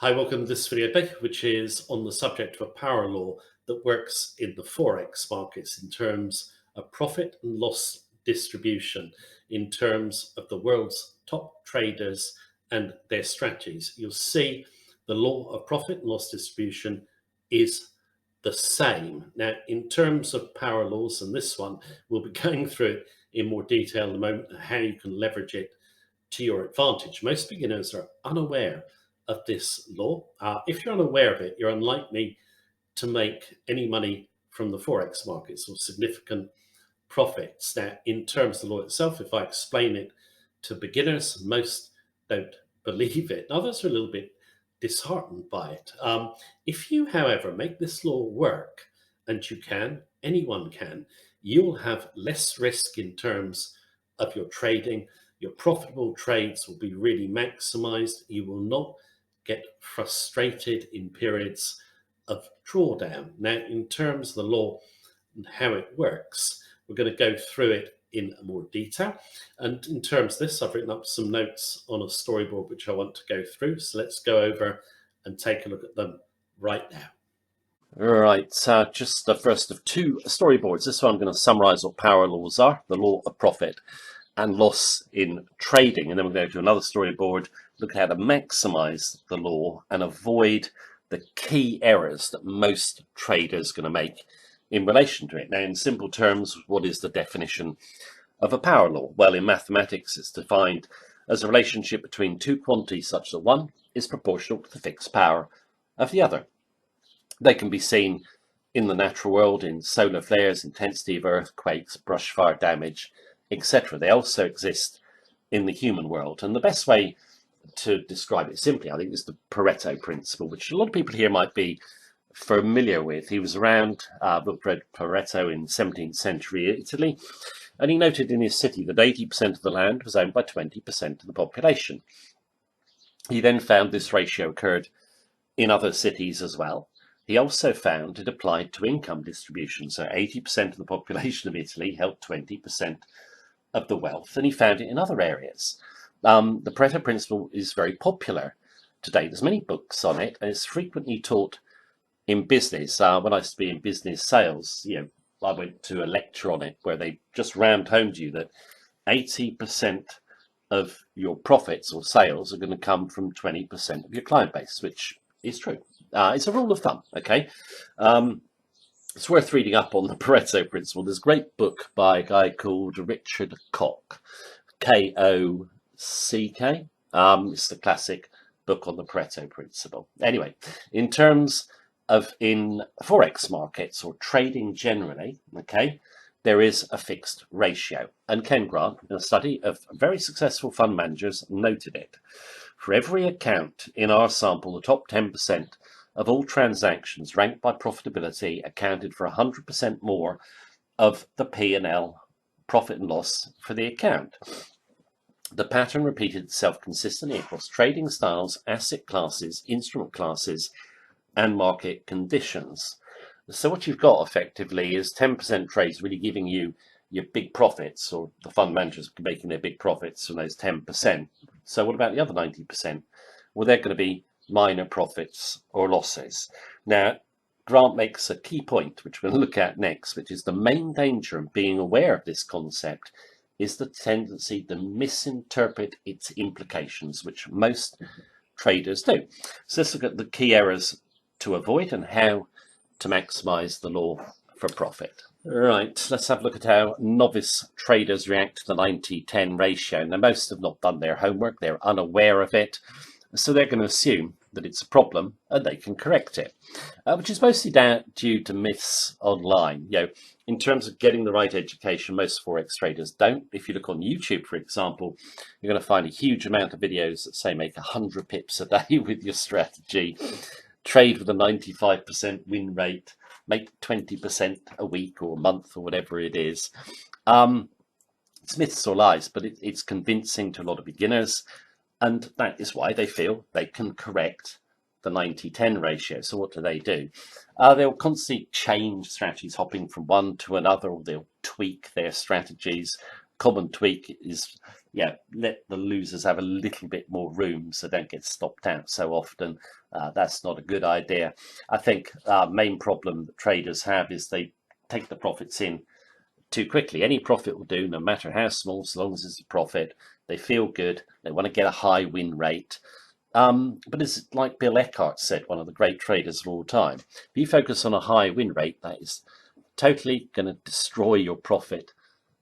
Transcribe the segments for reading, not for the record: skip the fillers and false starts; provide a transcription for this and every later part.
Hi, welcome to this video today, which is on the subject of a power law that works in the Forex markets in terms of profit and loss distribution, in terms of the world's top traders and their strategies. You'll see the law of profit and loss distribution is the same. Now, in terms of power laws, and this one, we'll be going through it in more detail in a moment, and how you can leverage it to your advantage. Most beginners are unaware of this law. If you're unaware of it, you're unlikely to make any money from the Forex markets or significant profits. Now, in terms of the law itself, if I explain it to beginners, most don't believe it. Others are a little bit disheartened by it. If you, however, make this law work, and you can, anyone can, you'll have less risk in terms of your trading. Your profitable trades will be really maximized. You will not get frustrated in periods of drawdown. Now, in terms of the law and how it works, we're going to go through it in more detail. And in terms of this, I've written up some notes on a storyboard which I want to go through. So let's go over and take a look at them right now. Right, just the first of two storyboards. This one I'm going to summarize what power laws are, the law of profit and loss in trading. And then we'll go to another storyboard, look at how to maximize the law and avoid the key errors that most traders are going to make in relation to it. Now, in simple terms, what is the definition of a power law? Well, in mathematics, it's defined as a relationship between two quantities such that one is proportional to the fixed power of the other. They can be seen in the natural world, in solar flares, intensity of earthquakes, brush fire damage, etc. They also exist in the human world. And the best way to describe it simply, I think, is the Pareto principle, which a lot of people here might be familiar with. He was around, Pareto, in 17th century Italy, and he noted in his city that 80% of the land was owned by 20% of the population. He then found this ratio occurred in other cities as well. He also found it applied to income distribution. So 80% of the population of Italy held 20% of the wealth, and he found it in other areas. The Pareto principle is very popular today. There's many books on it, and it's frequently taught in business. When I used to be in business sales, I went to a lecture on it where they just rammed home to you that 80% of your profits or sales are going to come from 20% of your client base, which is true. It's a rule of thumb, okay? It's worth reading up on the Pareto principle. There's a great book by a guy called Richard Koch, K-O-C-K. It's the classic book on the Pareto principle. Anyway, in terms of in Forex markets or trading generally, okay, there is a fixed ratio. And Ken Grant, in a study of very successful fund managers, noted it. For every account in our sample, the top 10% of all transactions ranked by profitability accounted for 100% more of the P&L, profit and loss, for the account. The pattern repeated itself consistently across trading styles, asset classes, instrument classes, and market conditions. So what you've got effectively is 10% trades really giving you your big profits, or the fund managers making their big profits from those 10%. So what about the other 90%? Well, they're going to be minor profits or losses. Now, Grant makes a key point, which we'll look at next, which is the main danger of being aware of this concept is the tendency to misinterpret its implications, which most traders do. So let's look at the key errors to avoid and how to maximize the law for profit. Right, let's have a look at how novice traders react to the 90-10 ratio. Now, most have not done their homework, they're unaware of it, so they're going to assume that it's a problem and they can correct it, which is mostly due to myths online. In terms of getting the right education, most Forex traders don't. If you look on YouTube, for example, you're going to find a huge amount of videos that say make 100 pips a day with your strategy, trade with a 95% win rate, make 20% a week or a month or whatever it is. It's myths or lies, but it's convincing to a lot of beginners. And that is why they feel they can correct the 90-10 ratio. So what do? They'll constantly change strategies, hopping from one to another, or they'll tweak their strategies. Common tweak is let the losers have a little bit more room so don't get stopped out so often. That's not a good idea. I think main problem that traders have is they take the profits in too quickly. Any profit will do, no matter how small, so long as it's a profit. They feel good. They want to get a high win rate. But it's like Bill Eckhart said, one of the great traders of all time. If you focus on a high win rate, that is totally going to destroy your profit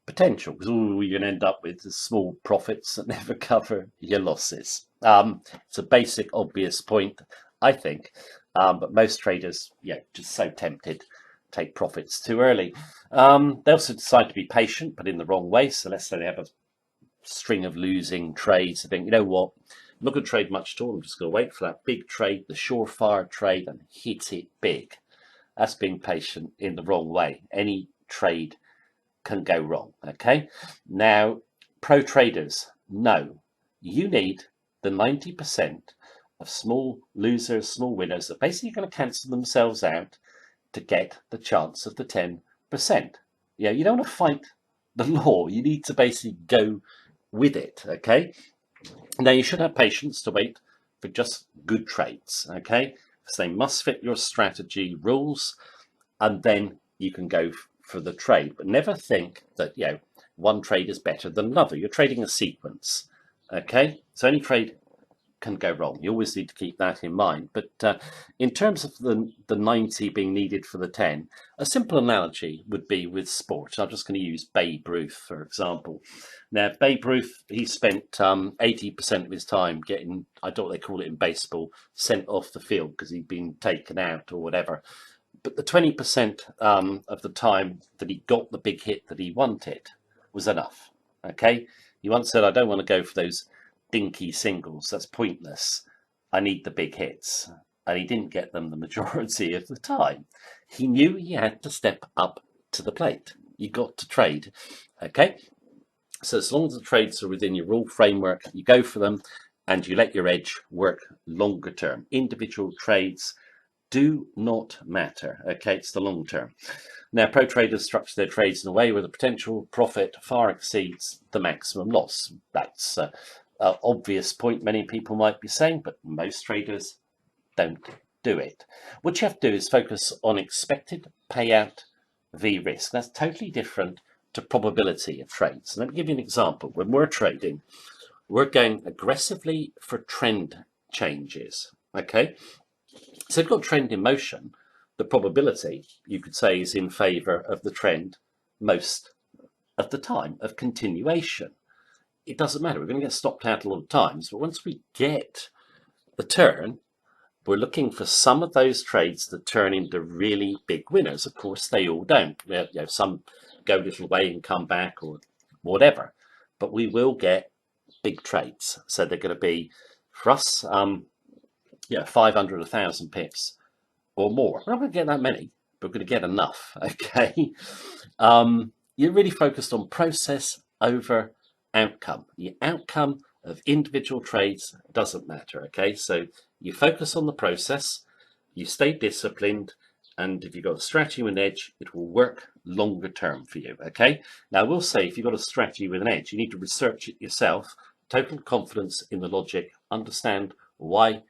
potential, because all you're going to end up with is small profits that never cover your losses. It's a basic, obvious point, I think, but most traders, just so tempted to take profits too early. They also decide to be patient, but in the wrong way. So let's say they have a string of losing trades. They think, you know what, I'm not going to trade much at all. I'm just going to wait for that big trade, the surefire trade, and hit it big. That's being patient in the wrong way. Any trade can go wrong. Okay. Now, pro traders, no, you need the 90% of small losers, small winners that basically are going to cancel themselves out to get the chance of the 10%. You don't want to fight the law. You need to basically go with it. Okay. Now, you should have patience to wait for just good trades. Okay. Because they must fit your strategy rules, and then you can go for the trade. But never think that one trade is better than another. You're trading a sequence. Okay, so any trade can go wrong. You always need to keep that in mind. But in terms of the 90 being needed for the 10, a simple analogy would be with sport. I'm just going to use Babe Ruth, for example. Now, Babe Ruth, he spent 80% of his time getting, I don't know what they call it in baseball, sent off the field because he'd been taken out or whatever. But the 20% of the time that he got the big hit that he wanted was enough. Okay, he once said, I don't want to go for those dinky singles. That's pointless. I need the big hits. And he didn't get them the majority of the time. He knew he had to step up to the plate. You got to trade. Okay, so as long as the trades are within your rule framework, you go for them and you let your edge work longer term. Individual trades do not matter. Okay, it's the long term. Now, pro traders structure their trades in a way where the potential profit far exceeds the maximum loss. That's an obvious point many people might be saying, but most traders don't do it. What you have to do is focus on expected payout v risk. That's totally different to probability of trades. Let me give you an example. When we're trading, we're going aggressively for trend changes. Okay, so you've got trend in motion. The probability, you could say, is in favor of the trend most of the time, of continuation. It doesn't matter. We're going to get stopped out a lot of times, but once we get the turn, we're looking for some of those trades that turn into really big winners. Of course, they all don't. Some go a little way and come back or whatever, but we will get big trades. So they're going to be, for us, 500, 1,000 pips or more. We're not going to get that many, but we're going to get enough. Okay. You're really focused on process over outcome. The outcome of individual trades doesn't matter. Okay. So you focus on the process, you stay disciplined, and if you've got a strategy with an edge, it will work longer term for you. Okay. Now, I will say, if you've got a strategy with an edge, you need to research it yourself, total confidence in the logic, understand why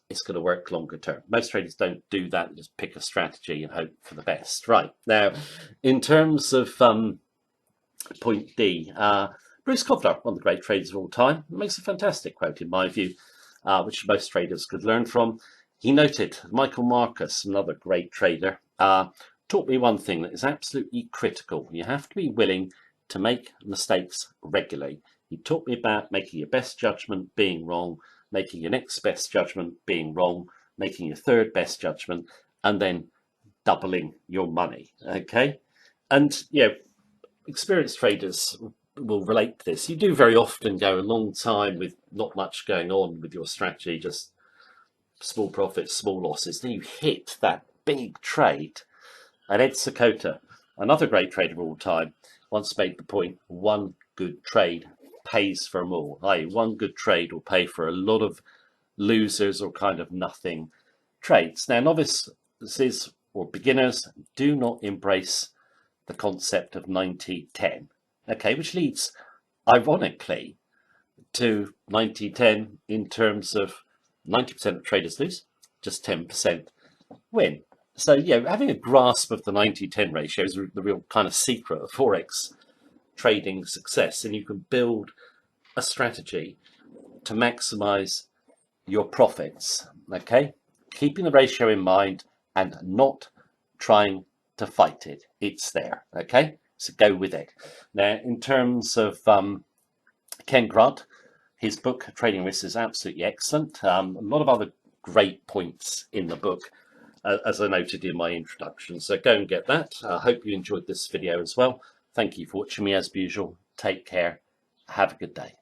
it's going to work longer term. Most traders don't do that. They just pick a strategy and hope for the best. Right. Now, in terms of point D, Bruce Kovler, one of the great traders of all time, makes a fantastic quote, in my view, which most traders could learn from. He noted, Michael Marcus, another great trader, taught me one thing that is absolutely critical. You have to be willing to make mistakes regularly. He taught me about making your best judgment being wrong, making your next best judgment being wrong, making your third best judgment, and then doubling your money. Okay. And experienced traders will relate to this. You do very often go a long time with not much going on with your strategy, just small profits, small losses. Then you hit that big trade. And Ed Sakota, another great trader of all time, once made the point, one good trade pays for them all. One good trade will pay for a lot of losers or kind of nothing trades. Now, novices or beginners do not embrace the concept of 90-10. Okay, which leads, ironically, to 90-10 in terms of 90% of traders lose, just 10% win. So, having a grasp of the 90-10 ratio is the real kind of secret of Forex trading success. And you can build a strategy to maximize your profits, okay? Keeping the ratio in mind and not trying to fight it. It's there, okay? So go with it. Now, in terms of Ken Grant, his book, Trading Risk, is absolutely excellent. A lot of other great points in the book, as I noted in my introduction. So go and get that. I hope you enjoyed this video as well. Thank you for watching me as usual. Take care. Have a good day.